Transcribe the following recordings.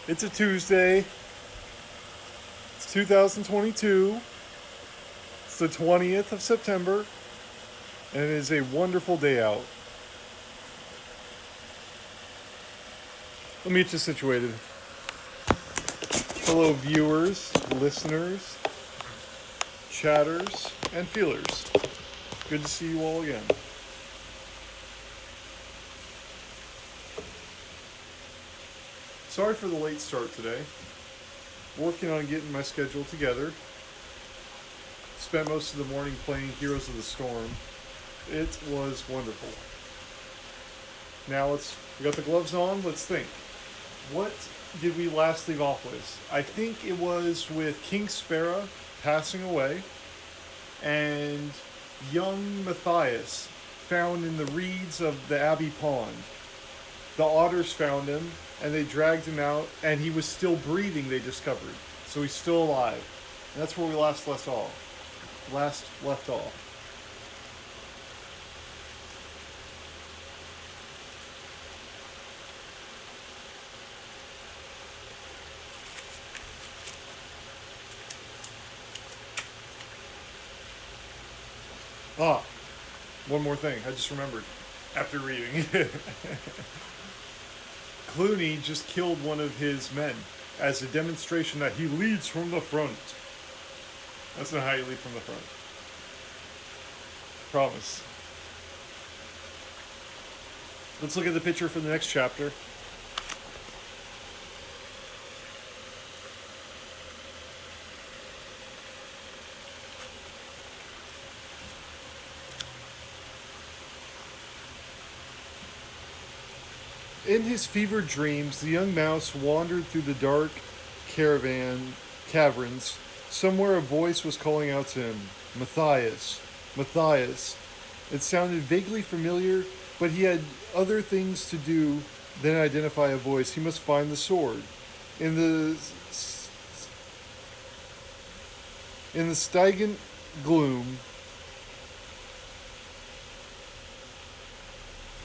It's a Tuesday. It's 2022. It's the 20th of September, and it is a wonderful day out. Let me get you situated. Hello, viewers, listeners, chatters, and feelers. Good to see you all again. Sorry for the late start today. Working on getting my schedule together. Spent most of the morning playing Heroes of the Storm. It was wonderful. Now we got the gloves on, let's think. What did we last leave off with? I think it was with King Sparrow passing away and young Matthais found in the reeds of the Abbey pond. The otters found him and they dragged him out, and he was still breathing, they discovered. So he's still alive. And that's where we last left off. Ah, one more thing. I just remembered after reading. Clooney just killed one of his men as a demonstration that he leads from the front. That's not how you lead from the front. Promise. Let's look at the picture for the next chapter. In his fevered dreams, the young mouse wandered through the dark caverns. Somewhere a voice was calling out to him, Matthais, Matthais. It sounded vaguely familiar, but he had other things to do than identify a voice. He must find the sword. In the Stygian gloom,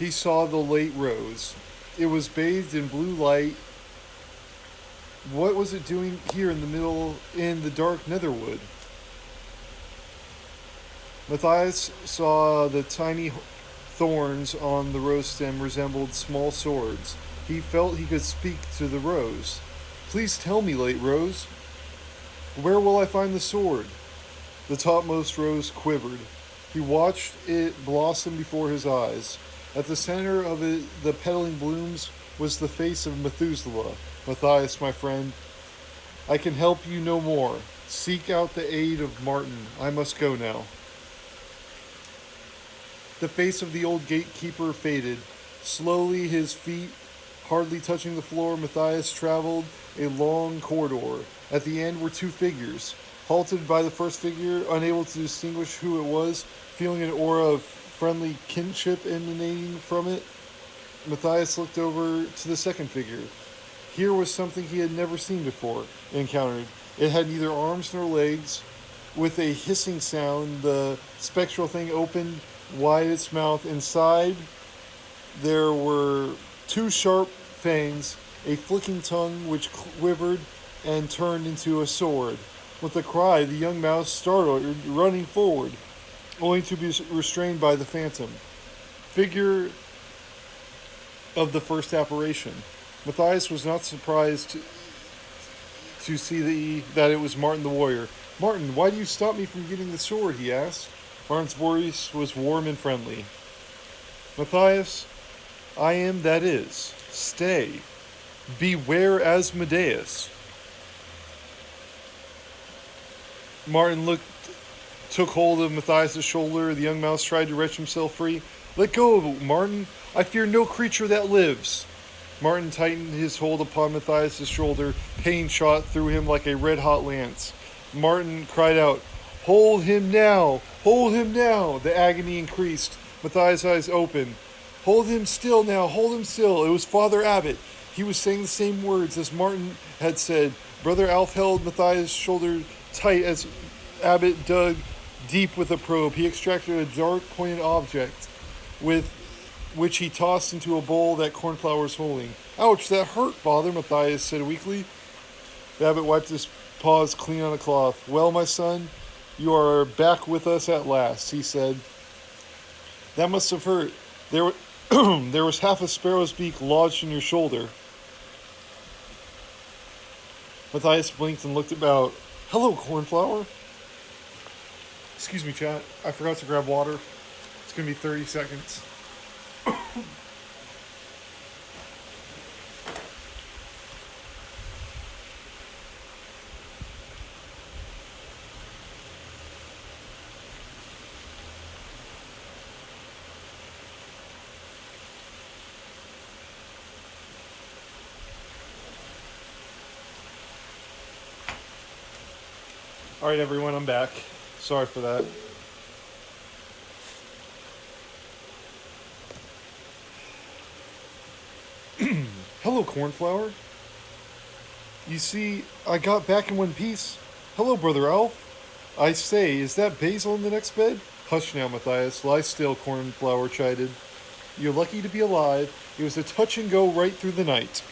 he saw the late rose. It was bathed in blue light. What was it doing here in the dark netherwood? Matthais saw the tiny thorns on the rose stem resembled small swords. He felt he could speak to the rose. Please tell me, late rose, where will I find the sword? The topmost rose quivered. He watched it blossom before his eyes. At the center of the petalling blooms was the face of Methuselah. Matthais, my friend, I can help you no more. Seek out the aid of Martin. I must go now. The face of the old gatekeeper faded. Slowly, his feet hardly touching the floor, Matthais traveled a long corridor. At the end were two figures. Halted by the first figure, unable to distinguish who it was, feeling an aura of friendly kinship emanating from it, Matthais looked over to the second figure. Here was something he had never seen before, encountered. It had neither arms nor legs. With a hissing sound, the spectral thing opened wide its mouth. Inside, there were two sharp fangs, a flicking tongue which quivered and turned into a sword. With a cry, the young mouse started, running forward, only to be restrained by the phantom figure of the first apparition. Matthais was not surprised to see that it was Martin the warrior. Martin, why do you stop me from getting the sword? He asked. Martin's voice was warm and friendly. Matthais, I am that is. Stay. Beware Asmodeus. Martin took hold of Matthais' shoulder. The young mouse tried to wrench himself free. Let go of it, Martin. I fear no creature that lives. Martin tightened his hold upon Matthais' shoulder. Pain shot through him like a red-hot lance. Martin cried out, Hold him now! Hold him now! The agony increased. Matthais' eyes opened. Hold him still now! Hold him still! It was Father Abbot. He was saying the same words as Martin had said. Brother Alf held Matthais' shoulder tight as Abbot dug deep with a probe. He extracted a dark, pointed object with which he tossed into a bowl that Cornflower was holding. Ouch, that hurt, Father, Matthais said weakly. The abbot wiped his paws clean on a cloth. Well, my son, you are back with us at last, he said. That must have hurt. There was half a sparrow's beak lodged in your shoulder. Matthais blinked and looked about. Hello, Cornflower. Excuse me, chat. I forgot to grab water. It's going to be 30 seconds. All right, everyone, I'm back. Sorry for that. Hello, Cornflower. You see, I got back in one piece. Hello, Brother Alf. I say, is that Basil in the next bed? Hush now, Matthais. Lie still, Cornflower chided. You're lucky to be alive. It was a touch and go right through the night.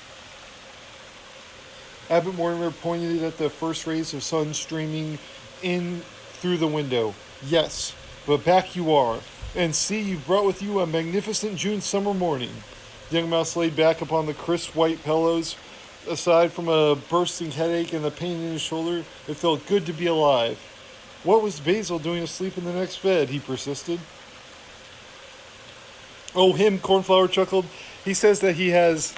Abbot Mortimer pointed at the first rays of sun streaming in through the window. Yes, but back you are. And see, you've brought with you a magnificent June summer morning. The young mouse laid back upon the crisp white pillows. Aside from a bursting headache and the pain in his shoulder, it felt good to be alive. What was Basil doing asleep in the next bed? He persisted. Oh, him, Cornflower chuckled. He says that he has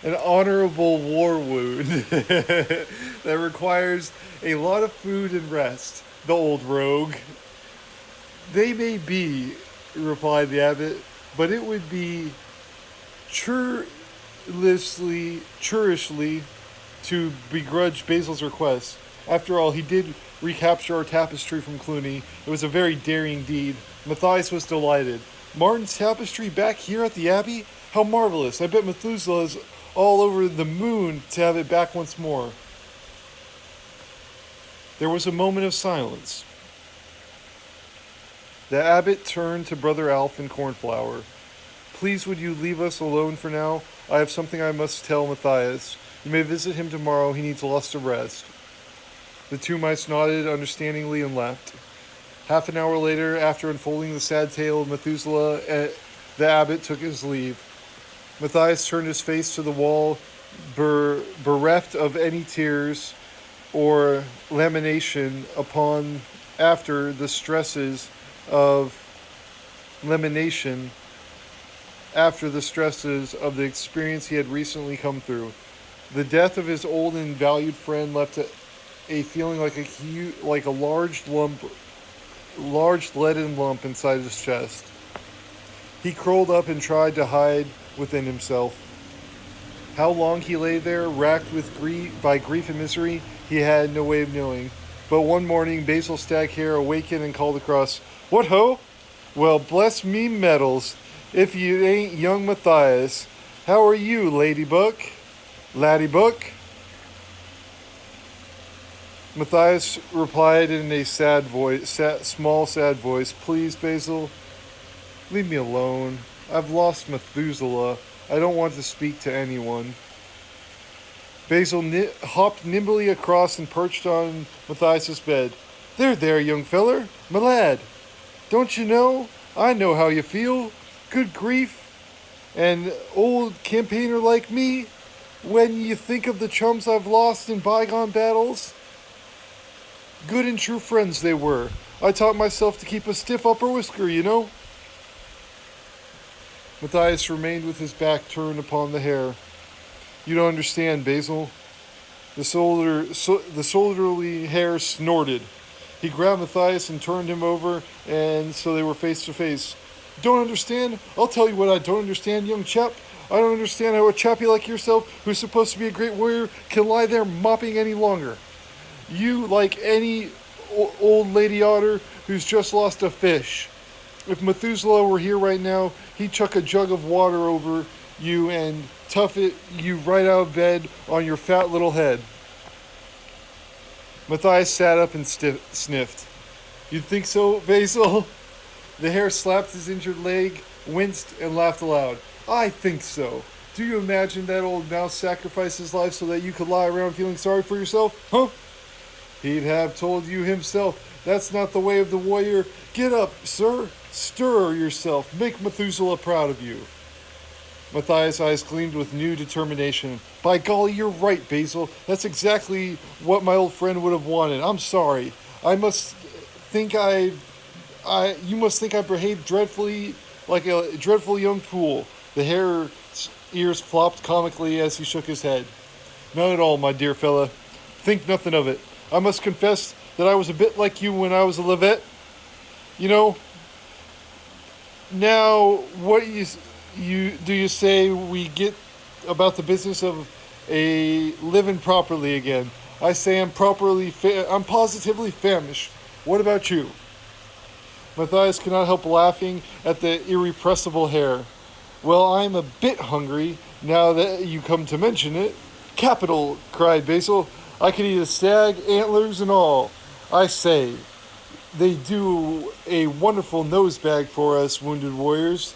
an honorable war wound that requires a lot of food and rest. The old rogue. They may be, replied the abbot, but it would be churishly to begrudge Basil's request. After all, he did recapture our tapestry from Cluny. It was a very daring deed. Matthais was delighted. Martin's tapestry back here at the Abbey? How marvelous. I bet Methuselah is all over the moon to have it back once more. There was a moment of silence. The abbot turned to Brother Alf and Cornflower. Please would you leave us alone for now? I have something I must tell Matthais. You may visit him tomorrow. He needs lots of rest. The two mice nodded understandingly and left. Half an hour later, after unfolding the sad tale of Methuselah, the abbot took his leave. Matthais turned his face to the wall, bereft of any tears or lamentation after the stresses of the experience he had recently come through. The death of his old and valued friend left a feeling like a large leaden lump inside his chest. He curled up and tried to hide within himself. How long he lay there, racked by grief and misery, he had no way of knowing. But one morning, Basil Staghair awakened and called across, "What ho? Well, bless me medals, if you ain't young Matthais. How are you, Laddie-Buck? Matthais replied in a small, sad voice, "Please, Basil, leave me alone. I've lost Methuselah. I don't want to speak to anyone." Basil hopped nimbly across and perched on Matthais' bed. There, young feller. My lad. Don't you know? I know how you feel. Good grief. An old campaigner like me, when you think of the chums I've lost in bygone battles. Good and true friends they were. I taught myself to keep a stiff upper whisker, you know. Matthais remained with his back turned upon the hare. You don't understand, Basil. The soldierly hare snorted. He grabbed Matthais and turned him over, and so they were face to face. Don't understand? I'll tell you what I don't understand, young chap. I don't understand how a chappie like yourself, who's supposed to be a great warrior, can lie there mopping any longer. You, like any old lady otter who's just lost a fish. If Methuselah were here right now, he'd chuck a jug of water over you and tough you right out of bed on your fat little head. Matthais sat up and sniffed. You'd think so, Basil? The hare slapped his injured leg, winced, and laughed aloud. I think so. Do you imagine that old mouse sacrificed his life so that you could lie around feeling sorry for yourself? Huh? He'd have told you himself. That's not the way of the warrior. Get up, sir. Stir yourself. Make Methuselah proud of you. Matthais' eyes gleamed with new determination. By golly, you're right, Basil. That's exactly what my old friend would have wanted. I'm sorry. I must think you must think I behaved dreadfully like a dreadful young fool. The hare's ears flopped comically as he shook his head. Not at all, my dear fella. Think nothing of it. I must confess that I was a bit like you when I was a Levette. You know, now what you say we get about the business of a living properly again? I say I'm positively famished. What about you? Matthais could not help laughing at the irrepressible hare. Well, I'm a bit hungry now that you come to mention it. Capital, cried Basil. I could eat a stag, antlers and all. I say, they do a wonderful nose bag for us wounded warriors,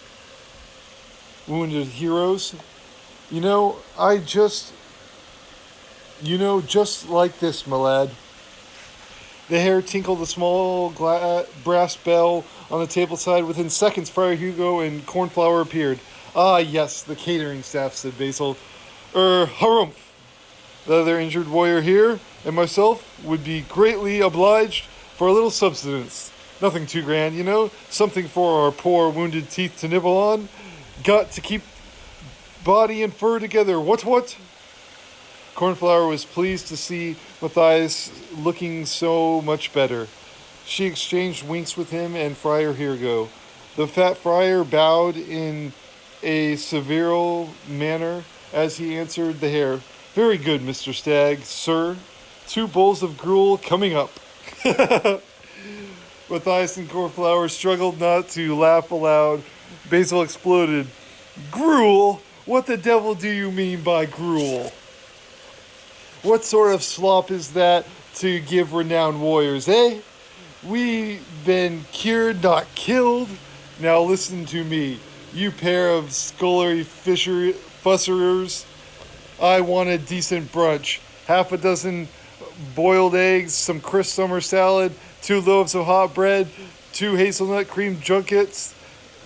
wounded heroes. Just like this, my lad. The hare tinkled a small brass bell on the table side. Within seconds, Friar Hugo and Cornflower appeared. Ah, yes, the catering staff, said Basil. Harumph. The other injured warrior here and myself would be greatly obliged for a little subsistence. Nothing too grand, something for our poor wounded teeth to nibble on. Got to keep body and fur together. What? Cornflower was pleased to see Matthais looking so much better. She exchanged winks with him and Friar Hugo. The fat friar bowed in a severe manner as he answered the hare. Very good, Mr. Stag, sir. 2 bowls of gruel coming up. Matthais and Cornflower struggled not to laugh aloud. Basil exploded. Gruel? What the devil do you mean by gruel? What sort of slop is that to give renowned warriors, eh? We've been cured, not killed. Now listen to me, you pair of scullery fusserers. I want a decent brunch. Half a dozen boiled eggs, some crisp summer salad, 2 loaves of hot bread, 2 hazelnut cream junkets,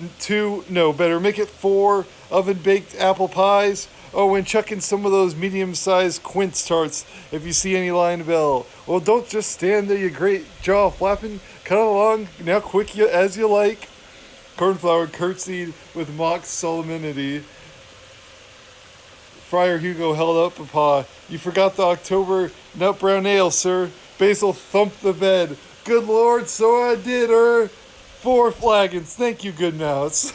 make it 4 oven-baked apple pies. Oh, and chuck in some of those medium-sized quince tarts if you see any lying about. Well, don't just stand there, you great jaw flapping. Cut along, now quick as you like. Cornflower curtsied with mock solemnity. Friar Hugo held up a paw. You forgot the October nut brown ale, sir. Basil thumped the bed. Good Lord, so I did, 4 flagons. Thank you, good mouse.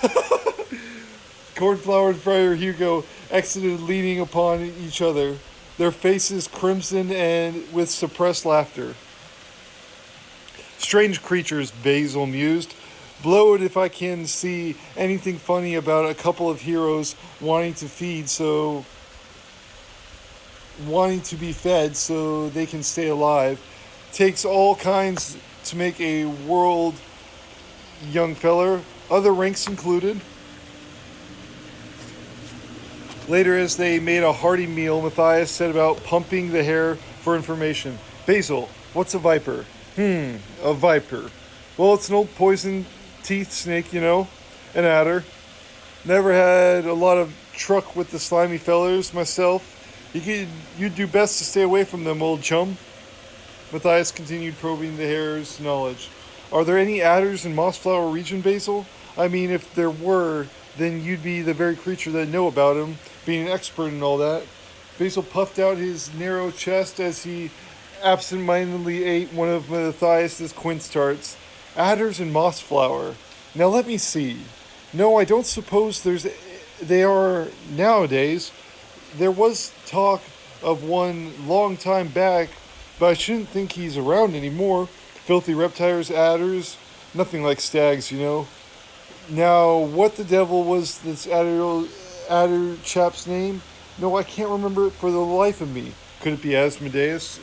Cornflower and Friar Hugo exited leaning upon each other, their faces crimson and with suppressed laughter. Strange creatures, Basil mused. Blow it if I can see anything funny about a couple of heroes wanting to be fed so they can stay alive. Takes all kinds to make a world, young feller, other ranks included. Later, as they made a hearty meal, Matthais set about pumping the hare for information. Basil, what's a viper? A viper. Well, it's an old poison teeth snake, an adder. Never had a lot of truck with the slimy fellers myself. You'd do best to stay away from them, old chum. Matthais continued probing the hare's knowledge. Are there any adders in Mossflower region, Basil? I mean, if there were, then you'd be the very creature that know about him, being an expert and all that. Basil puffed out his narrow chest as he absent-mindedly ate one of Matthais' quince tarts. Adders and mossflower. Now let me see. No, I don't suppose they are nowadays. There was talk of one long time back, but I shouldn't think he's around anymore. Filthy reptiles, adders, nothing like stags, Now, what the devil was this adder chap's name? No, I can't remember it for the life of me. Could it be Asmodeus?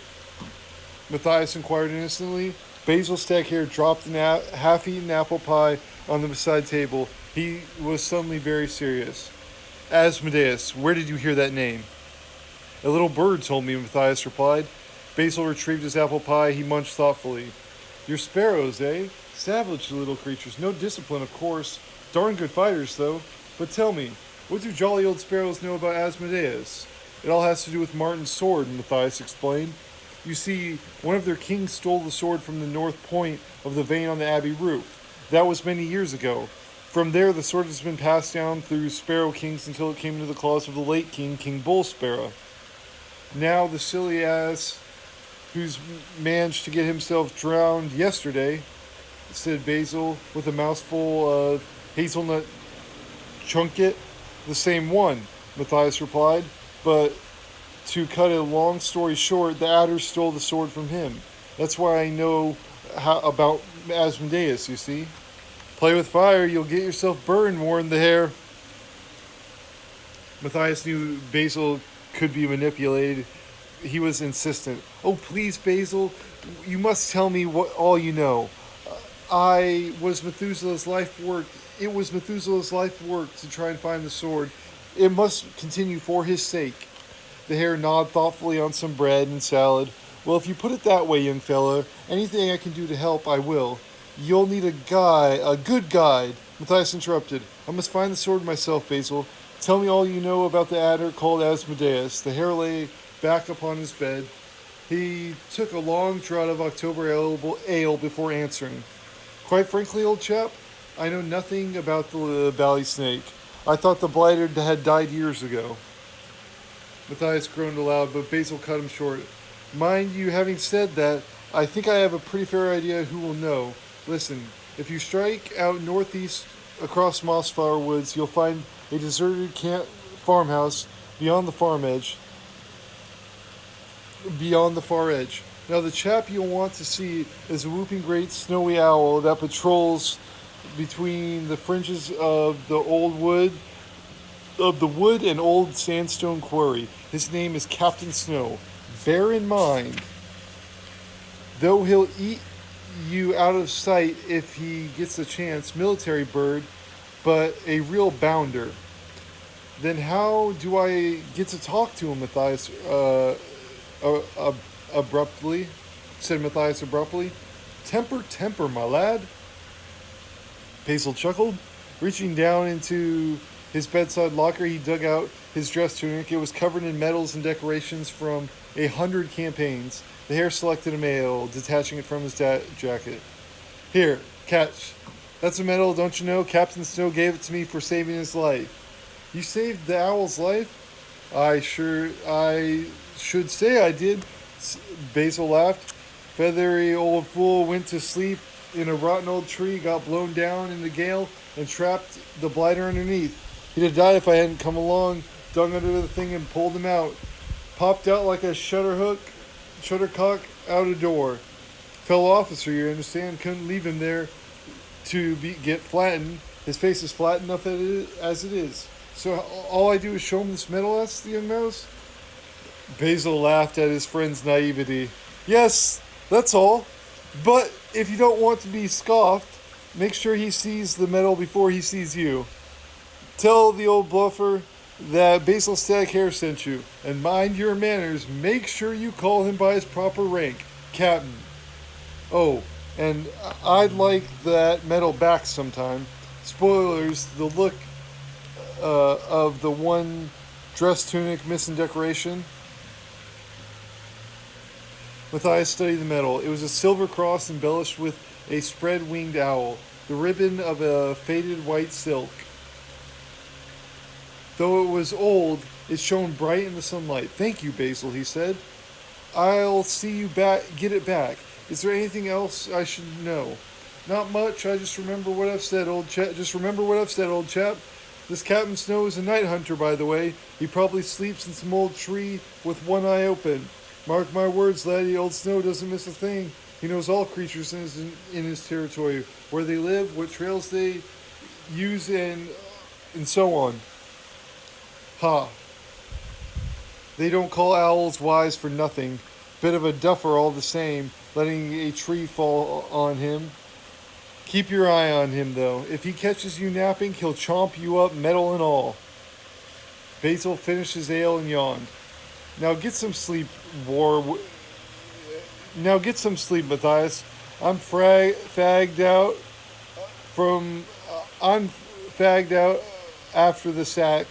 Matthais inquired innocently. Basil's stag hair dropped an half-eaten apple pie on the beside table. He was suddenly very serious. Asmodeus, where did you hear that name? A little bird told me, Matthais replied. Basil retrieved his apple pie. He munched thoughtfully. You're sparrows, eh? Savage little creatures. No discipline, of course. Darn good fighters, though. But tell me, what do jolly old sparrows know about Asmodeus? It all has to do with Martin's sword, Matthais explained. You see, one of their kings stole the sword from the north point of the vein on the Abbey roof. That was many years ago. From there, the sword has been passed down through sparrow kings until it came into the claws of the late king, King Bull Sparrow. Now the silly ass who's managed to get himself drowned yesterday, said Basil with a mouthful of hazelnut chunket. The same one, Matthais replied, but to cut a long story short, the adder stole the sword from him. That's why I know about Asmodeus, you see. Play with fire, you'll get yourself burned, warned the hare. Matthais knew Basil could be manipulated. He was insistent. Oh, please, Basil, you must tell me all you know. It was Methuselah's life work to try and find the sword. It must continue for his sake. The hare gnawed thoughtfully on some bread and salad. Well, if you put it that way, young fellow, anything I can do to help, I will. You'll need a good guide. Matthais interrupted. I must find the sword myself, Basil. Tell me all you know about the adder called Asmodeus. The hare lay back upon his bed. He took a long draught of October ale before answering. Quite frankly, old chap, I know nothing about the bally snake. I thought the blighter had died years ago. Matthais groaned aloud, but Basil cut him short. Mind you, having said that, I think I have a pretty fair idea who will know. Listen, if you strike out northeast across Mossflower Woods, you'll find a deserted farmhouse beyond the far edge. Now, the chap you'll want to see is a whooping great snowy owl that patrols between the fringes of the wood and old sandstone quarry. His name is Captain Snow. Bear in mind, though he'll eat you out of sight if he gets a chance, military bird, but a real bounder. Then how do I get to talk to him, Matthais? Abruptly, said Matthais abruptly. Temper, my lad. Basil chuckled. Reaching down into his bedside locker, he dug out his dress tunic. It was covered in medals and decorations from 100 campaigns. The hare selected a medal, detaching it from his jacket. Here, catch. That's a medal, don't you know? Captain Snow gave it to me for saving his life. You saved the owl's life? I should say I did. Basil laughed. Feathery old fool went to sleep in a rotten old tree, got blown down in the gale, and trapped the blighter underneath. He'd have died if I hadn't come along, dug under the thing, and pulled him out. Popped out like a shuttlecock out a door. Fellow officer, you understand, couldn't leave him there to get flattened. His face is flat enough as it is. So all I do is show him this medal, asked the young mouse. Basil laughed at his friend's naivety. Yes, that's all. But if you don't want to be scoffed, make sure he sees the medal before he sees you. Tell the old bluffer that Basil Stag Hare sent you. And mind your manners, make sure you call him by his proper rank, Captain. Oh, and I'd like that medal back sometime. Spoilers, the look of the one dress tunic missing decoration. Matthais studied the medal. It was a silver cross embellished with a spread-winged owl, the ribbon of a faded white silk. Though it was old, it shone bright in the sunlight. Thank you, Basil, he said. I'll see you get it back. Is there anything else I should know? Not much. I just remember what I've said, old chap. This Captain Snow is a night hunter, by the way. He probably sleeps in some old tree with one eye open. Mark my words, laddie, old Snow doesn't miss a thing. He knows all creatures in his territory, where they live, what trails they use, and so on. Ha. They don't call owls wise for nothing. Bit of a duffer all the same, letting a tree fall on him. Keep your eye on him, though. If he catches you napping, he'll chomp you up, metal and all. Basil finished his ale and yawned. Now get some sleep, War. Now get some sleep, Matthais. I'm fagged out from. I'm fagged out after the sack.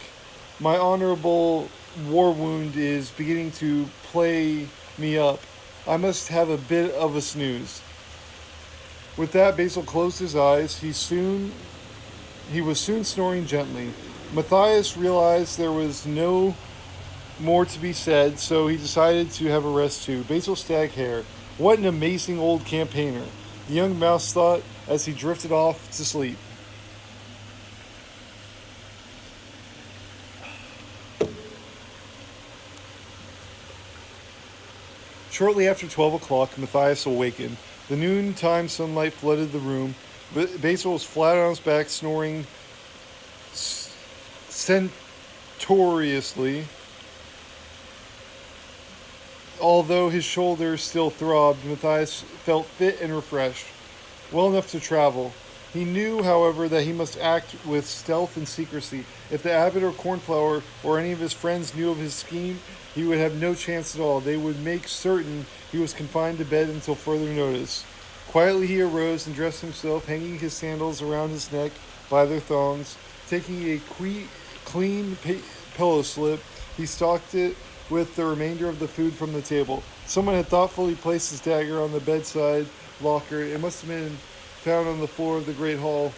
My honorable war wound is beginning to play me up. I must have a bit of a snooze. With that, Basil closed his eyes. He was soon snoring gently. Matthais realized there was no more to be said, so he decided to have a rest too. Basil Staghair, what an amazing old campaigner, the young mouse thought as he drifted off to sleep. Shortly after 12 o'clock, Matthais awakened. The noontime sunlight flooded the room. Basil was flat on his back, snoring stentoriously. Although his shoulders still throbbed, Matthais felt fit and refreshed, well enough to travel. He knew, however, that he must act with stealth and secrecy. If the abbot or Cornflower or any of his friends knew of his scheme, he would have no chance at all. They would make certain he was confined to bed until further notice. Quietly he arose and dressed himself, hanging his sandals around his neck by their thongs. Taking a clean pillow slip, he stalked it with the remainder of the food from the table. Someone had thoughtfully placed his dagger on the bedside locker. It must have been found on the floor of the great hall.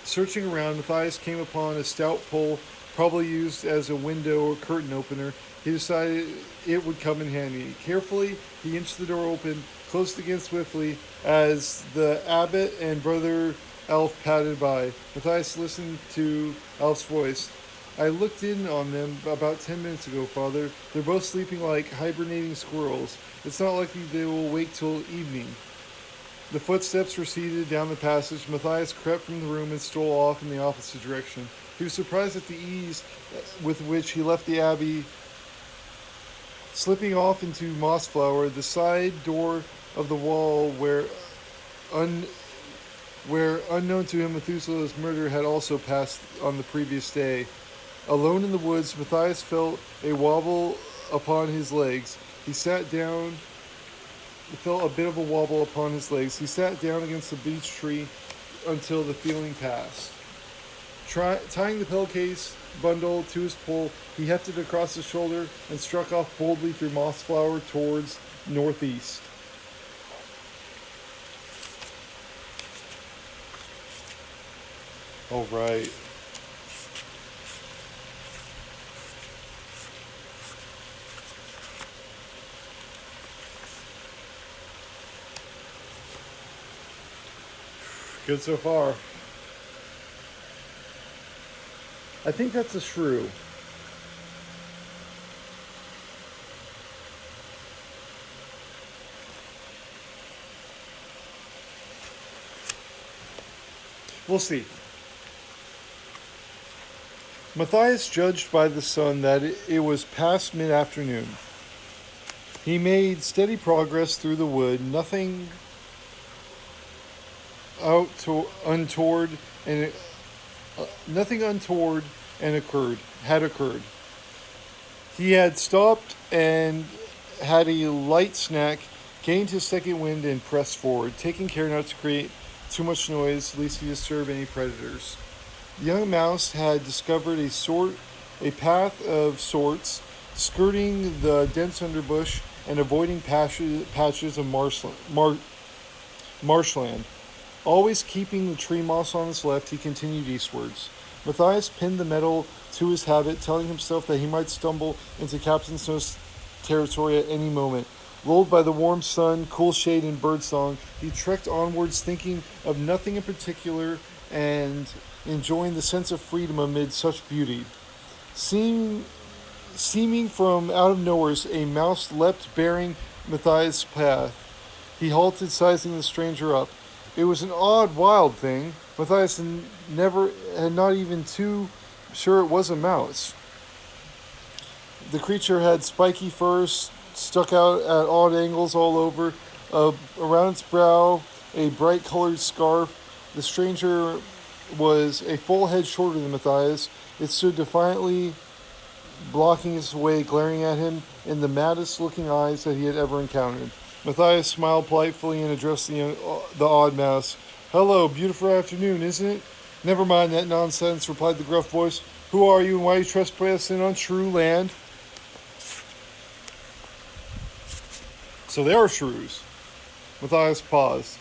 Searching around, Matthais came upon a stout pole, probably used as a window or curtain opener. He decided it would come in handy. Carefully, he inched the door open, closed again swiftly, as the abbot and brother Elf padded by. Matthais listened to Elf's voice. I looked in on them about 10 minutes ago, Father. They're both sleeping like hibernating squirrels. It's not likely they will wake till evening. The footsteps receded down the passage. Matthais crept from the room and stole off in the opposite direction. He was surprised at the ease with which he left the Abbey, slipping off into Mossflower, the side door of the wall where unknown to him Methuselah's murder had also passed on the previous day. Alone in the woods, Matthais felt a wobble upon his legs. He sat down. Felt a bit of a wobble upon his legs. He sat down against the beech tree until the feeling passed. Tying the pillowcase bundle to his pole, he hefted across his shoulder and struck off boldly through Mossflower towards northeast. All right. Good so far. I think that's a shrew. We'll see. Matthais judged by the sun that it was past mid-afternoon. He made steady progress through the wood. Nothing untoward had occurred. He had stopped and had a light snack, gained his second wind, and pressed forward, taking care not to create too much noise lest he disturb any predators. The young mouse had discovered a path of sorts, skirting the dense underbush and avoiding patches of marshland. Always keeping the tree moss on his left, he continued eastwards. Matthais pinned the metal to his habit, telling himself that he might stumble into Captain Snow's territory at any moment. Lulled by the warm sun, cool shade, and birdsong, he trekked onwards, thinking of nothing in particular and enjoying the sense of freedom amid such beauty. Seeming from out of nowhere, a mouse leapt, bearing Matthais' path. He halted, sizing the stranger up. It was an odd, wild thing. Matthais had not even too sure it was a mouse. The creature had spiky fur stuck out at odd angles all over. Around its brow, a bright-colored scarf. The stranger was a full head shorter than Matthais. It stood defiantly, blocking his way, glaring at him in the maddest looking eyes that he had ever encountered. Matthais smiled politely and addressed the odd mouse. Hello, beautiful afternoon, isn't it? Never mind that nonsense, replied the gruff voice. Who are you and why are you trespassing on shrew land? So they are shrews. Matthais paused.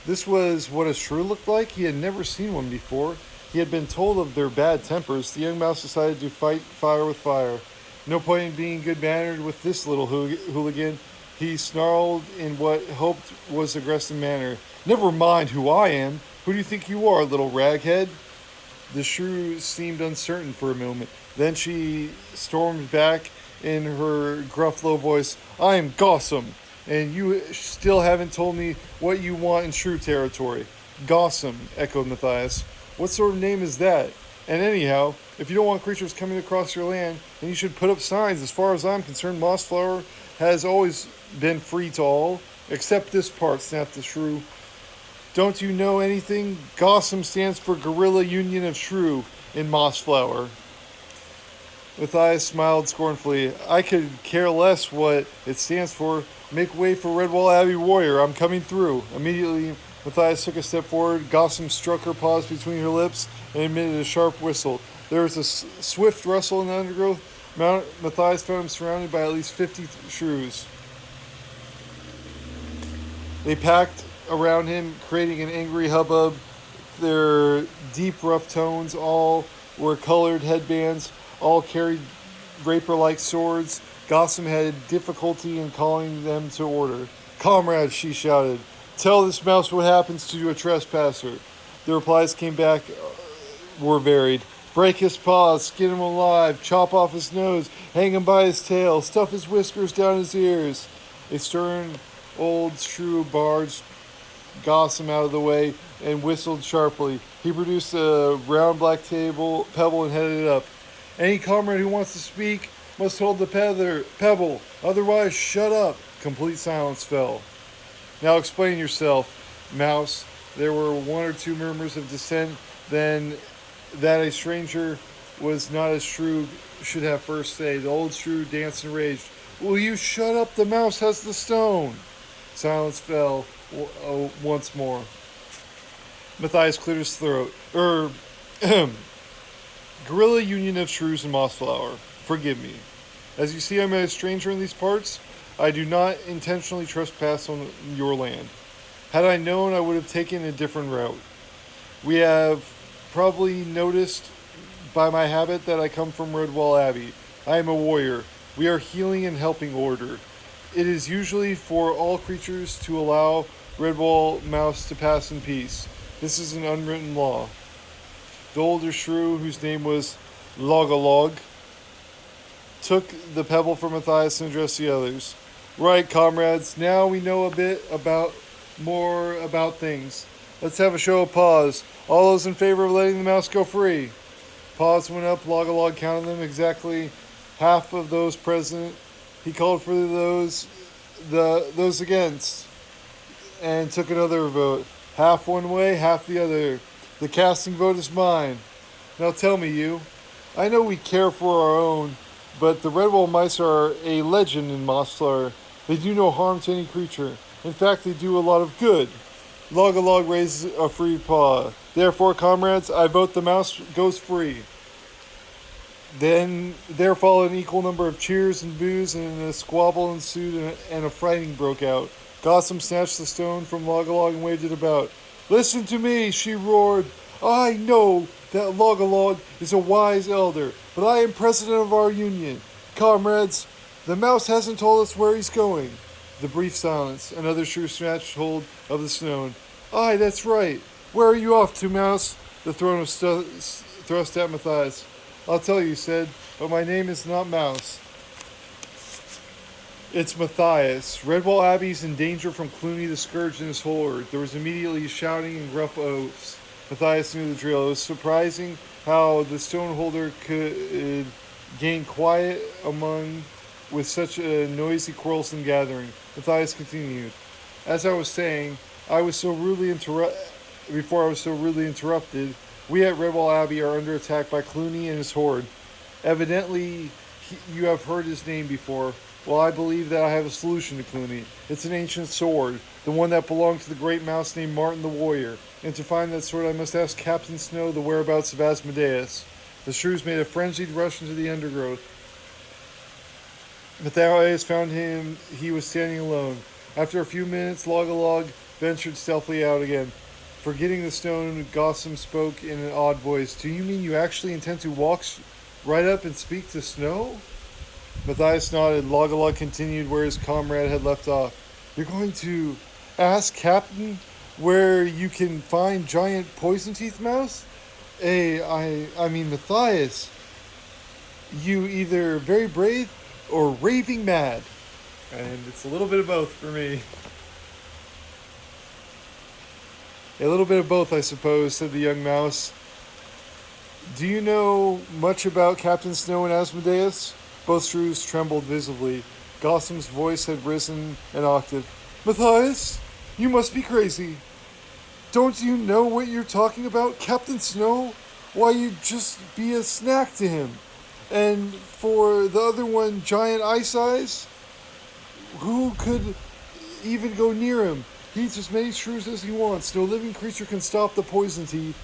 This was what a shrew looked like. He had never seen one before. He had been told of their bad tempers. The young mouse decided to fight fire with fire. No point in being good-mannered with this little hooligan. He snarled in what hoped was aggressive manner. Never mind who I am. Who do you think you are, little raghead? The shrew seemed uncertain for a moment. Then she stormed back in her gruff, low voice. I am Gossam, and you still haven't told me what you want in shrew territory. Gossam, echoed Matthais. What sort of name is that? And anyhow, if you don't want creatures coming across your land, then you should put up signs. As far as I'm concerned, Mossflower has always been free to all, except this part, snapped the shrew. Don't you know anything? Gossam stands for Guerrilla Union of Shrew in Mossflower. Matthais smiled scornfully. I could care less what it stands for. Make way for Redwall Abbey warrior. I'm coming through. Immediately, Matthais took a step forward. Gossam struck her paws between her lips and emitted a sharp whistle. There was a swift rustle in the undergrowth. Matthais found him surrounded by at least 50 shrews. They packed around him, creating an angry hubbub. Their deep, rough tones all were colored headbands, all carried rapier-like swords. Gossam had difficulty in calling them to order. Comrades, she shouted, tell this mouse what happens to a trespasser. The replies came back were varied. Break his paws, skin him alive, chop off his nose, hang him by his tail, stuff his whiskers down his ears. A stern old shrew barged Gossam out of the way and whistled sharply. He produced a round black pebble and headed it up. Any comrade who wants to speak must hold the pebble, otherwise shut up. Complete silence fell. Now explain yourself, mouse. There were one or two murmurs of dissent, then that a stranger was not as shrew should have first say. The old shrew danced and raged. Will you shut up? The mouse has the stone. Silence fell once more. Matthais cleared his throat. Guerrilla Union of Shrews and Mossflower. Forgive me. As you see, I'm a stranger in these parts. I do not intentionally trespass on your land. Had I known, I would have taken a different route. We have probably noticed by my habit that I come from Redwall Abbey. I am a warrior. We are healing and helping order. It is usually for all creatures to allow Redwall mouse to pass in peace. This is an unwritten law. The older shrew, whose name was Logalog, took the pebble from Matthais and addressed the others. Right, comrades, now we know a bit more about things. Let's have a show of paws. All those in favor of letting the mouse go free. Paws went up, Logalog counted them, exactly half of those present. He called for those against, and took another vote. Half one way, half the other. The casting vote is mine. Now tell me, you. I know we care for our own, but the Redwall mice are a legend in Mossflower. They do no harm to any creature. In fact, they do a lot of good. Logalog raises a free paw. Therefore, comrades, I vote the mouse goes free. Then there followed an equal number of cheers and boos, and a squabble ensued, and a fighting broke out. Gossam snatched the stone from Logalog and waved it about. Listen to me, she roared. I know that Logalog is a wise elder, but I am president of our union. Comrades, the mouse hasn't told us where he's going. The brief silence. Another shrew snatched hold of the stone. Aye, that's right. Where are you off to, mouse? The throne was thrust at Matthais. I'll tell you, he said, but my name is not Mouse. It's Matthais. Redwall Abbey's in danger from Clooney the Scourge and his horde. There was immediately shouting and gruff oaths. Matthais knew the drill. It was surprising how the stoneholder could gain quiet with such a noisy, quarrelsome gathering. Matthais continued. As I was saying, before I was so rudely interrupted, We at Redwall Abbey are under attack by Clooney and his horde. Evidently, you have heard his name before. Well, I believe that I have a solution to Clooney. It's an ancient sword, the one that belonged to the great mouse named Martin the Warrior. And to find that sword, I must ask Captain Snow the whereabouts of Asmodeus. The shrews made a frenzied rush into the undergrowth. Matthais found him. He was standing alone. After a few minutes, Log ventured stealthily out again. Forgetting the stone, Gossam spoke in an odd voice. Do you mean you actually intend to walk right up and speak to Snow? Matthais nodded. Log continued where his comrade had left off. You're going to ask Captain where you can find giant poison teeth mouse? I mean Matthais. You either very brave or raving mad. And it's a little bit of both for me. A little bit of both, I suppose, said the young mouse. Do you know much about Captain Snow and Asmodeus? Both shrews trembled visibly. Gossam's voice had risen an octave. Matthais, you must be crazy. Don't you know what you're talking about? Captain Snow? Why, you'd just be a snack to him. And for the other one, Giant Ice Eyes? Who could even go near him? He eats as many shrews as he wants. No living creature can stop the poison teeth.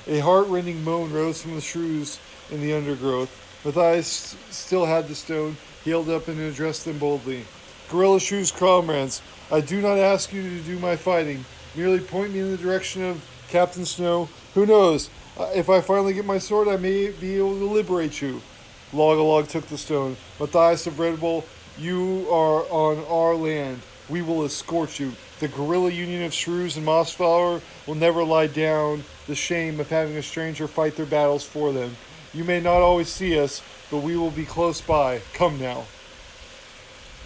A heart-rending moan rose from the shrews in the undergrowth. Matthais still had the stone. He held up and addressed them boldly. Gorilla Shrews comrades, I do not ask you to do my fighting. Merely point me in the direction of Captain Snow. Who knows? If I finally get my sword, I may be able to liberate you. Log took the stone. Matthais of Redwall, you are on our land. We will escort you. The guerrilla union of shrews and mossflower will never lie down the shame of having a stranger fight their battles for them. You may not always see us, but we will be close by. Come now.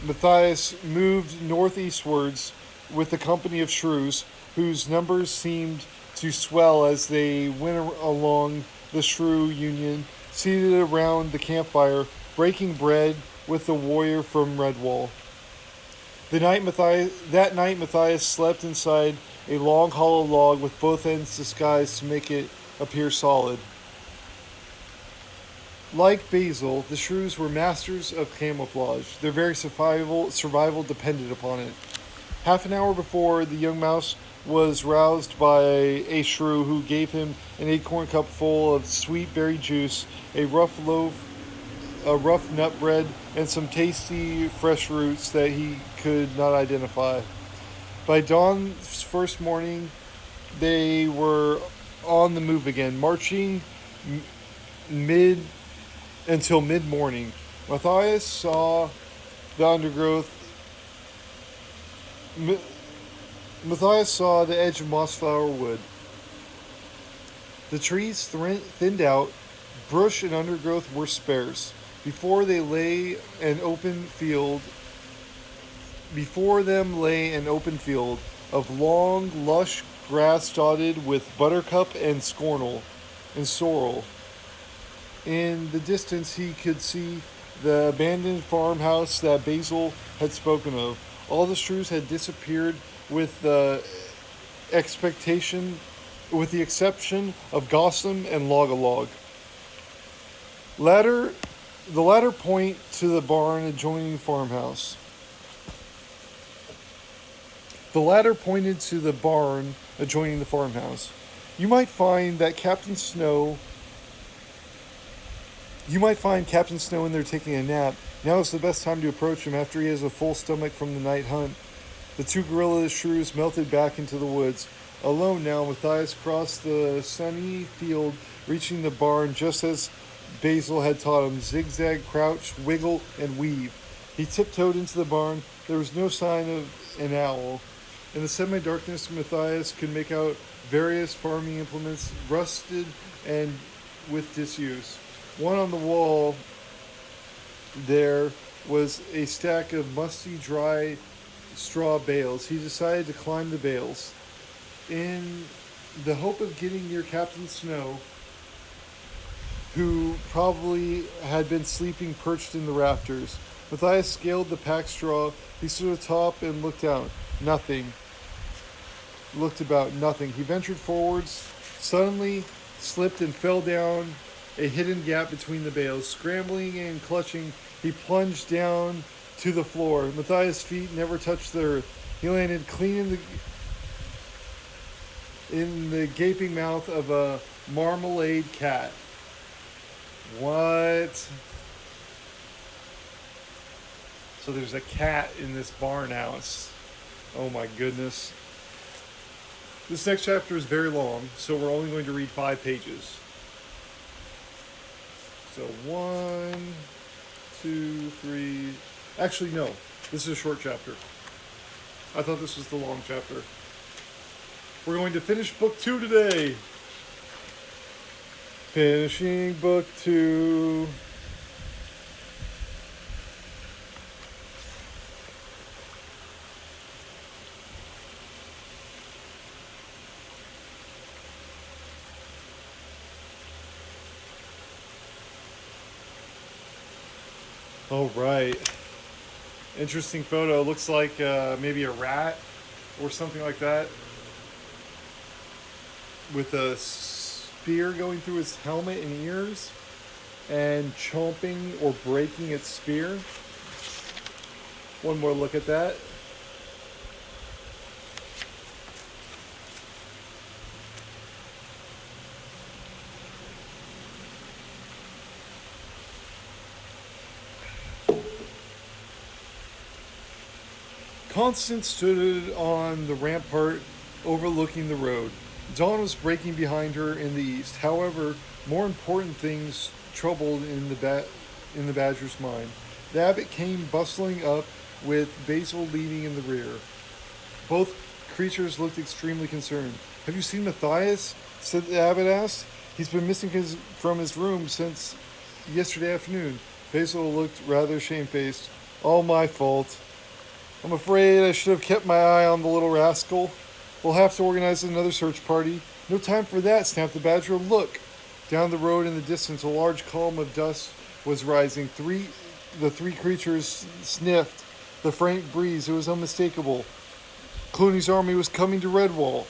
Matthais moved northeastwards with a company of shrews, whose numbers seemed to swell as they went along the shrew union, seated around the campfire, breaking bread with the warrior from Redwall. That night, Matthais slept inside a long hollow log with both ends disguised to make it appear solid. Like Basil, the shrews were masters of camouflage. Their very survival depended upon it. Half an hour before, the young mouse was roused by a shrew who gave him an acorn cup full of sweet berry juice, a rough nut bread, and some tasty fresh roots that he could not identify. By dawn's first morning, they were on the move again, marching until mid-morning. Matthais saw the undergrowth. Matthais saw the edge of Mossflower Wood. The trees thinned out. Brush and undergrowth were sparse. Before them lay an open field of long, lush grass dotted with buttercup and sorrel. In the distance, he could see the abandoned farmhouse that Basil had spoken of. All the shrews had disappeared with the exception of Gossam and Log. The latter point to the barn adjoining the farmhouse. You might find Captain Snow in there taking a nap. Now is the best time to approach him after he has a full stomach from the night hunt. The two gorilla shrews melted back into the woods. Alone now, Matthais crossed the sunny field, reaching the barn just as Basil had taught him. Zigzag, crouch, wiggle, and weave. He tiptoed into the barn. There was no sign of an owl. In the semi-darkness, Matthais could make out various farming implements, rusted and with disuse. One on the wall there was a stack of musty, dry straw bales. He decided to climb the bales. In the hope of getting near Captain Snow, who probably had been sleeping perched in the rafters, Matthais scaled the packed straw. He stood atop and looked about. Nothing. He ventured forwards. Suddenly, slipped and fell down a hidden gap between the bales. Scrambling and clutching, he plunged down to the floor. Matthais' feet never touched the earth. He landed clean in the gaping mouth of a marmalade cat. What? So there's a cat in this barn house. Oh my goodness. This next chapter is very long, so we're only going to read 5 pages. So 1, 2, 3. Actually, no. This is a short chapter. I thought this was the long chapter. We're going to finish book 2 today. Finishing book 2. All right. Interesting photo. Looks like maybe a rat or something like that, with a spear going through his helmet and ears and chomping or breaking its spear. One more look at that. Constance stood on the rampart overlooking the road. Dawn was breaking behind her in the east. However, more important things troubled in the Badger's mind. The abbot came bustling up, with Basil leading in the rear. Both creatures looked extremely concerned. "Have you seen Matthais?" said the abbot asked. "He's been missing from his room since yesterday afternoon." Basil looked rather shamefaced. "All my fault. I'm afraid I should have kept my eye on the little rascal. We'll have to organize another search party." "No time for that," snapped the Badger. "Look!" Down the road in the distance, a large column of dust was rising. The three creatures sniffed the faint breeze. It was unmistakable. Clooney's army was coming to Redwall.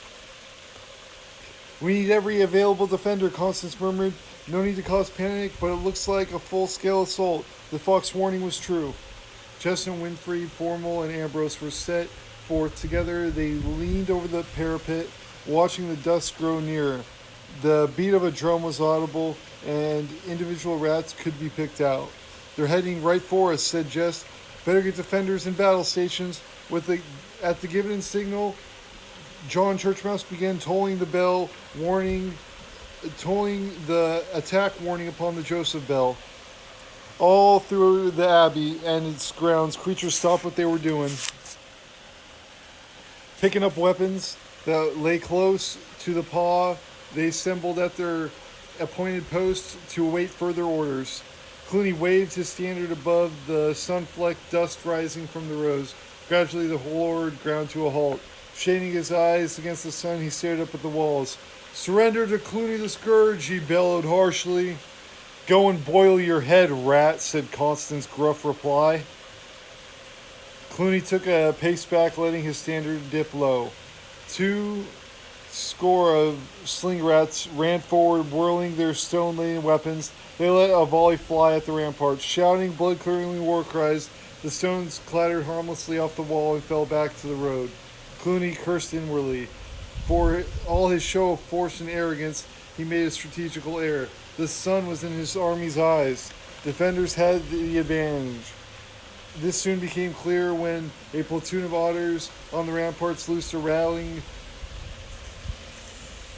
"We need every available defender," Constance murmured. "No need to cause panic, but it looks like a full-scale assault. The fox warning was true." Chestnut, Winfrey, Formal, and Ambrose were set forth together. They leaned over the parapet, watching the dust grow nearer. The beat of a drum was audible, and individual rats could be picked out. "They're heading right for us," said Jess. "Better get defenders in battle stations." At the given signal, John Churchmouse began tolling the bell, tolling the attack warning upon the Joseph bell. All through the Abbey and its grounds, creatures stopped what they were doing, picking up weapons that lay close to the paw. They assembled at their appointed posts to await further orders. Clooney waved his standard above the sun-flecked dust rising from the rows. Gradually, the horde ground to a halt. Shading his eyes against the sun, he stared up at the walls. "Surrender to Clooney the Scourge," he bellowed harshly. "Go and boil your head, rat," said Constance's gruff reply. Clooney took a pace back, letting his standard dip low. 2 score of sling rats ran forward, whirling their stone-laden weapons. They let a volley fly at the ramparts. Shouting blood-curdling war cries, the stones clattered harmlessly off the wall and fell back to the road. Clooney cursed inwardly. For all his show of force and arrogance, he made a strategical error. The sun was in his army's eyes. Defenders had the advantage. This soon became clear when a platoon of otters on the ramparts loosed a rattling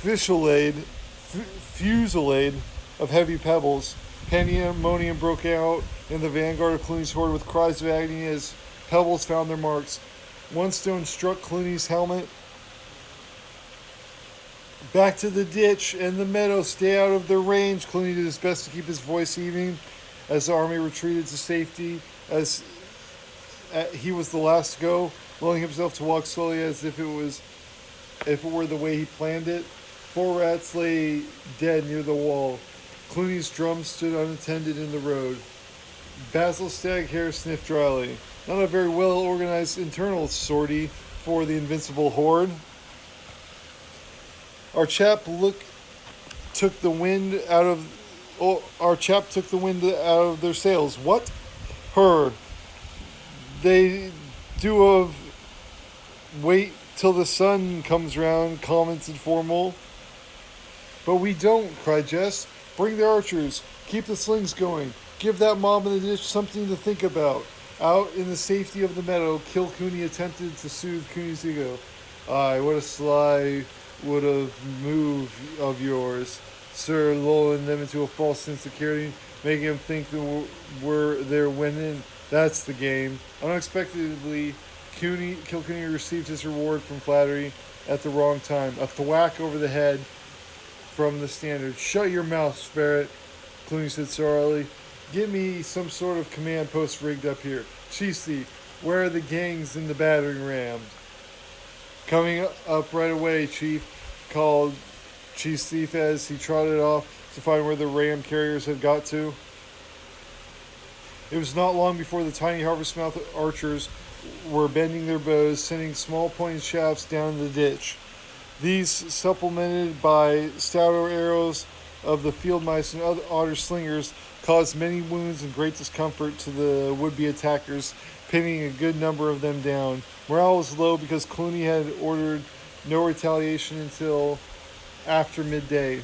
fusillade of heavy pebbles. Pandemonium broke out in the vanguard of Clooney's horde with cries of agony as pebbles found their marks. One stone struck Clooney's helmet. "Back to the ditch and the meadow. Stay out of their range." Clooney did his best to keep his voice even as the army retreated to safety. As he was the last to go, willing himself to walk slowly as if it were the way he planned it. 4 rats lay dead near the wall. Clooney's drum stood unattended in the road. Basil's stag hair sniffed dryly. Not a very well organized internal sortie for the invincible horde. Our chap looked took the wind out of. Oh, our chap took the wind out of their sails. What? Her. They do of wait till the sun comes round, commented Formal. But we don't, cried Jess. Bring the archers. Keep the slings going. Give that mob in the ditch something to think about. Out in the safety of the meadow, Kilcooney attempted to soothe Cooney's ego. Aye, what a sly would have move of yours, sir, lulling them into a false sense of security, making them think they're winning. That's the game. Unexpectedly, Kilcooney received his reward from flattery at the wrong time. A thwack over the head from the standard. Shut your mouth, Ferret, Clooney said sorrowfully. Get me some sort of command post rigged up here. Cheesy, where are the gangs in the battering ram? Coming up right away, Chief, called Chief Thief as he trotted off to find where the ram carriers had got to. It was not long before the tiny harvest-mouth archers were bending their bows, sending small pointed shafts down the ditch. These, supplemented by stouter arrows of the field mice and other otter slingers, caused many wounds and great discomfort to the would-be attackers, pinning a good number of them down. Morale was low because Clooney had ordered no retaliation until after midday.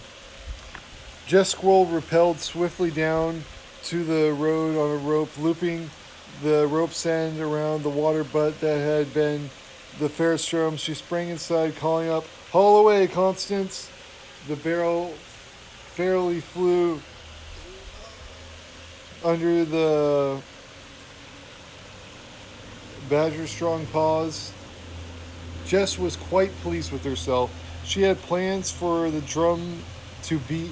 Jess Squirrel rappelled swiftly down to the road on a rope, looping the rope's end around the water butt that had been the ferret's drum. She sprang inside, calling up, "Haul away, Constance!" The barrel fairly flew under the badger's strong paws. Jess was quite pleased with herself. She had plans for the drum to beat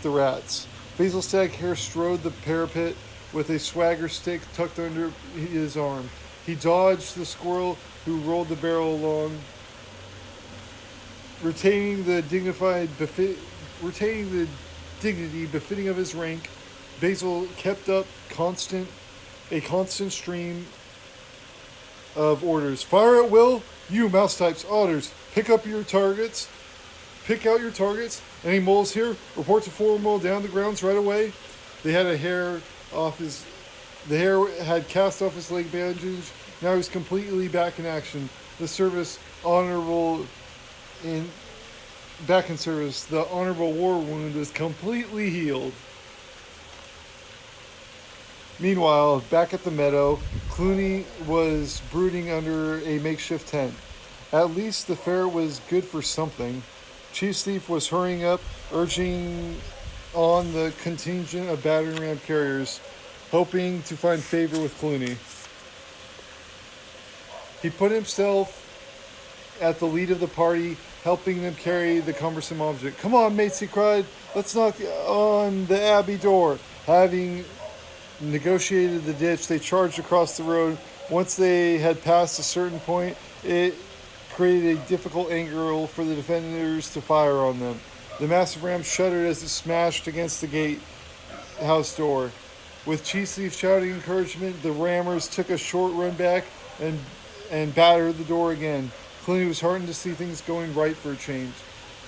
the rats. Basil Stag Hare strode the parapet with a swagger stick tucked under his arm. He dodged the squirrel who rolled the barrel along, retaining the dignity befitting of his rank. Basil kept up a constant stream of orders. Fire at will, you mouse types, otters, pick out your targets. Any moles here? Report to Formal down the grounds right away. The hare had cast off his leg bandage. Now he was completely back in action. The service back in service. The honorable war wound was completely healed. Meanwhile, back at the meadow, Clooney was brooding under a makeshift tent. At least the ferret was good for something. Chief Thief was hurrying up, urging on the contingent of battering ram carriers, hoping to find favor with Clooney. He put himself at the lead of the party, helping them carry the cumbersome object. "Come on, mates," he cried. "Let's knock on the Abbey door." Having negotiated the ditch, they charged across the road. Once they had passed a certain point, it created a difficult angle for the defenders to fire on them. The massive ram shuddered as it smashed against the gatehouse door. With Chief Thief shouting encouragement, the rammers took a short run back and battered the door again. Clooney was heartened to see things going right for a change.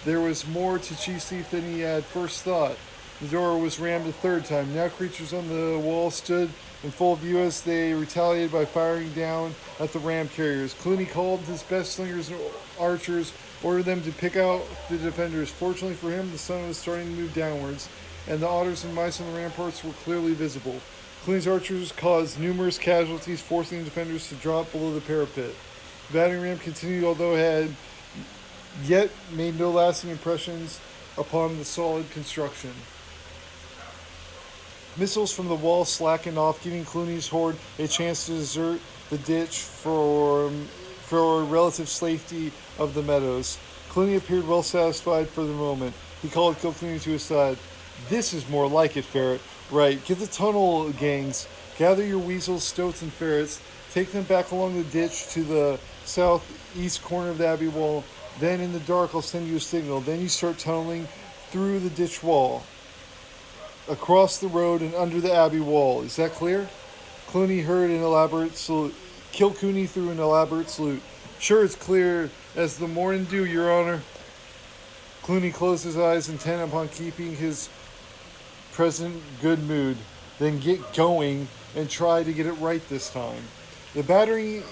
There was more to Chief Thief than he had first thought. The door was rammed a third time. Now creatures on the wall stood in full view as they retaliated by firing down at the ram carriers. Clooney called his best slingers and archers, ordered them to pick out the defenders. Fortunately for him, the sun was starting to move downwards, and the otters and mice on the ramparts were clearly visible. Clooney's archers caused numerous casualties, forcing the defenders to drop below the parapet. The battering ram continued, although it had yet made no lasting impressions upon the solid construction. Missiles from the wall slackened off, giving Clooney's horde a chance to desert the ditch for relative safety of the meadows. Clooney appeared well satisfied for the moment. He called Kilcooney to his side. "This is more like it, Ferret. Right, get the tunnel gangs. Gather your weasels, stoats, and ferrets. Take them back along the ditch to the southeast corner of the Abbey wall. Then in the dark I'll send you a signal. Then you start tunneling through the ditch wall, across the road and under the Abbey wall. Is that clear?" Clooney heard an elaborate salute. Kilcooney threw an elaborate salute. "Sure, it's clear as the morning dew, Your Honor." Clooney closed his eyes, intent upon keeping his present good mood, then get going and try to get it right this time. The battery,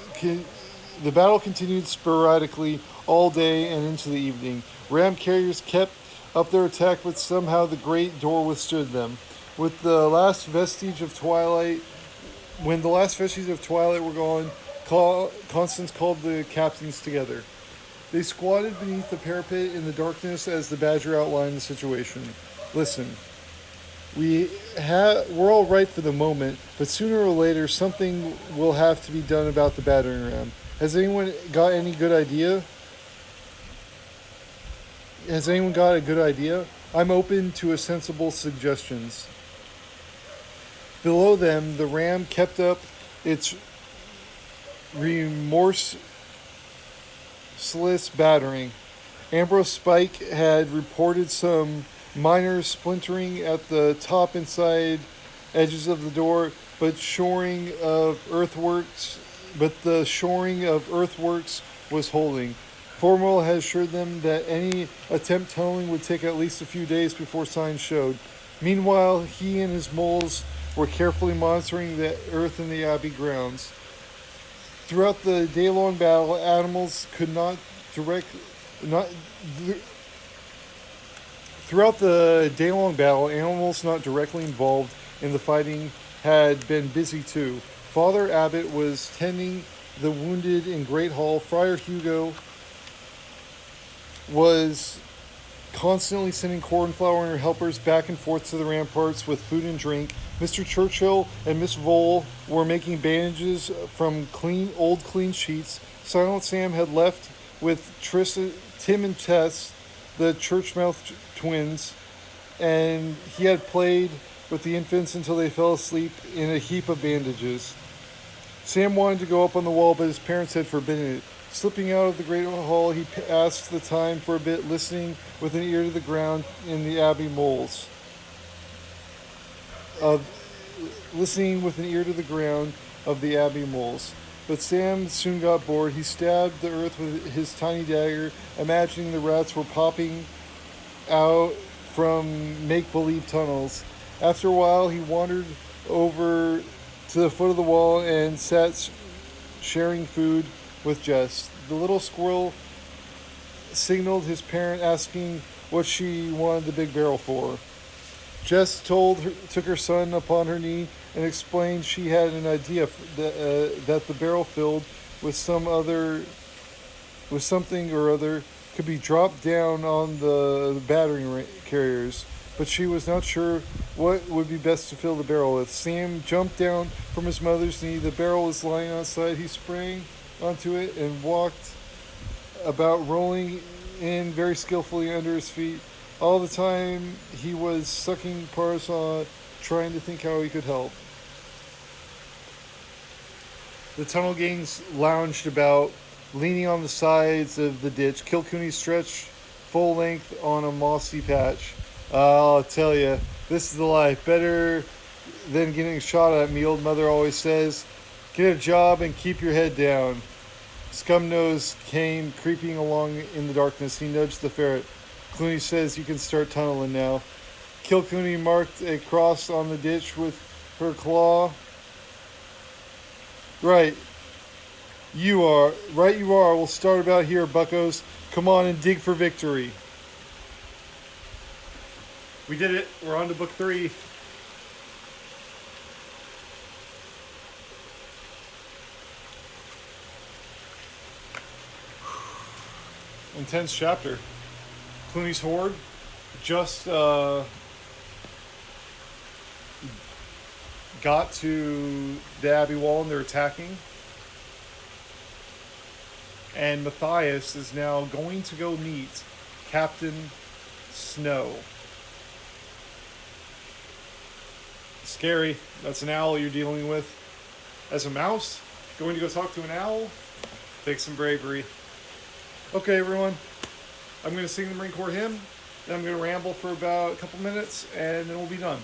the battle continued sporadically all day and into the evening. Ram carriers kept up their attack, but somehow the great door withstood them. With the last vestige of twilight, when the last vestiges of twilight were gone, Constance called the captains together. They squatted beneath the parapet in the darkness as the Badger outlined the situation. Listen, we're all right for the moment, but sooner or later something will have to be done about the battering ram. Has anyone got any good idea? Has anyone got a good idea? I'm open to a sensible suggestions. Below them, the ram kept up its remorseless battering. Ambrose Spike had reported some minor splintering at the top inside edges of the door, but the shoring of earthworks was holding. Formwell had assured them that any attempt tunneling would take at least a few days before signs showed. Meanwhile, he and his moles were carefully monitoring the earth in the Abbey grounds. Throughout the day-long battle, animals could not direct not. Throughout the day-long battle, animals not directly involved in the fighting had been busy too. Father Abbott was tending the wounded in Great Hall. Friar Hugo was constantly sending cornflower and her helpers back and forth to the ramparts with food and drink. Mr. Churchill and Miss Vole were making bandages from old clean sheets. Silent Sam had left with Tim and Tess, the Churchmouth twins, and he had played with the infants until they fell asleep in a heap of bandages. Sam wanted to go up on the wall, but his parents had forbidden it. Slipping out of the great hall, he passed the time for a bit, listening with an ear to the ground in the Abbey moles. Listening with an ear to the ground of the Abbey moles. But Sam soon got bored. He stabbed the earth with his tiny dagger, imagining the rats were popping out from make-believe tunnels. After a while, he wandered over to the foot of the wall and sat sharing food with Jess. The little squirrel signaled his parent, asking what she wanted the big barrel for. Jess took her son upon her knee and explained she had an idea that the barrel filled with something or other could be dropped down on the battering carriers, but she was not sure what would be best to fill the barrel with. Sam jumped down from his mother's knee. The barrel was lying outside. He sprang onto it and walked about, rolling in very skillfully under his feet. All the time he was sucking parasol, trying to think how he could help. The tunnel gangs lounged about, leaning on the sides of the ditch. Kilcooney stretched full length on a mossy patch. I'll tell you, this is the life. Better than getting shot at, me old mother always says. Get a job and keep your head down. Scumnose came creeping along in the darkness. He nudged the ferret. Clooney says you can start tunneling now. Kilcooney marked a cross on the ditch with her claw. Right you are. We'll start about here, buckos. Come on and dig for victory. We did it. We're on to book 3. Intense chapter. Clooney's horde just got to the Abbey wall and they're attacking. And Matthais is now going to go meet Captain Snow. Scary. That's an owl you're dealing with. As a mouse, going to go talk to an owl? Takes some bravery. Okay, everyone. I'm going to sing the Marine Corps hymn. Then I'm going to ramble for about a couple minutes, and then we'll be done.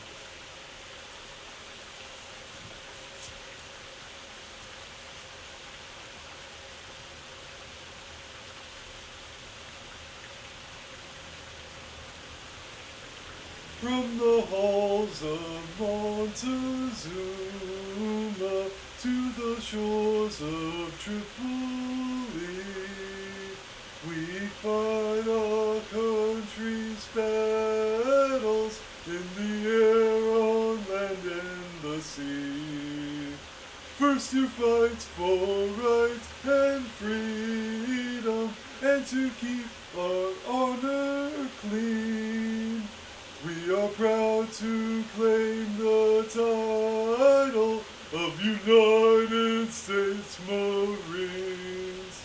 From the halls of Montezuma to the shores of Tripoli, we fight our country's battles in the air, on land, and the sea. First to fight for right and freedom, and to keep our honor clean. We are proud to claim the title of United States Marines.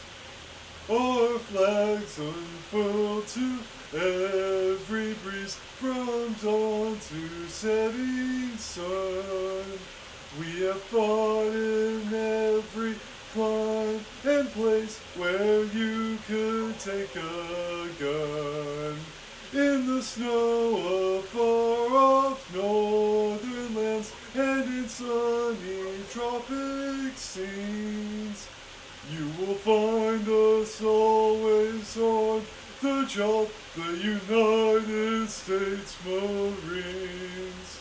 Our flags unfurled to every breeze, from dawn to setting sun. We have fought in every clime and place where you could take a gun. In the snow of far-off northern lands, and in sunny tropic scenes, you will find us always on the job, the United States Marines.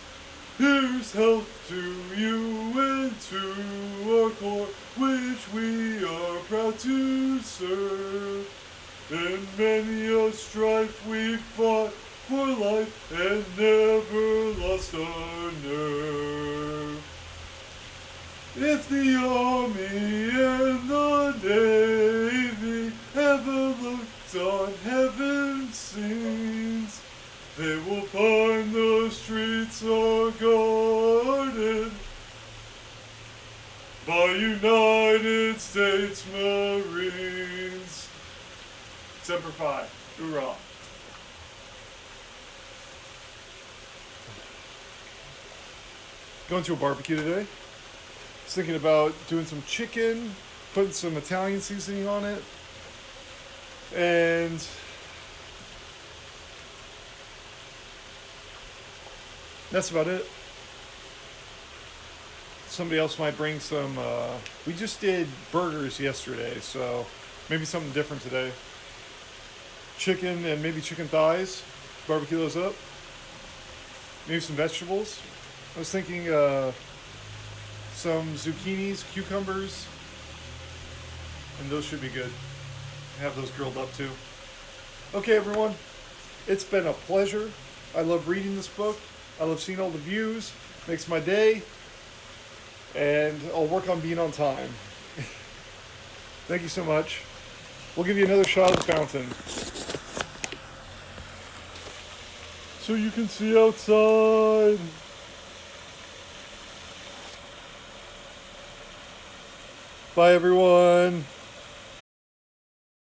Here's health to you and to our corps, which we are proud to serve. In many a strife we fought for life, and never lost our nerve. If the Army and the Navy ever looked on heaven's scenes, they will find the streets are guarded by United States Marines. Semper Fi. Hoorah. Going to a barbecue today. Was thinking about doing some chicken, putting some Italian seasoning on it, and that's about it. Somebody else might bring some, we just did burgers yesterday, so maybe something different today. Chicken and maybe chicken thighs, barbecue those up. Maybe some vegetables. I was thinking some zucchinis, cucumbers, and those should be good. Have those grilled up too. Okay, everyone, it's been a pleasure. I love reading this book. I love seeing all the views. Makes my day. And I'll work on being on time. Thank you so much. We'll give you another shot of the fountain, so you can see outside. Bye, everyone.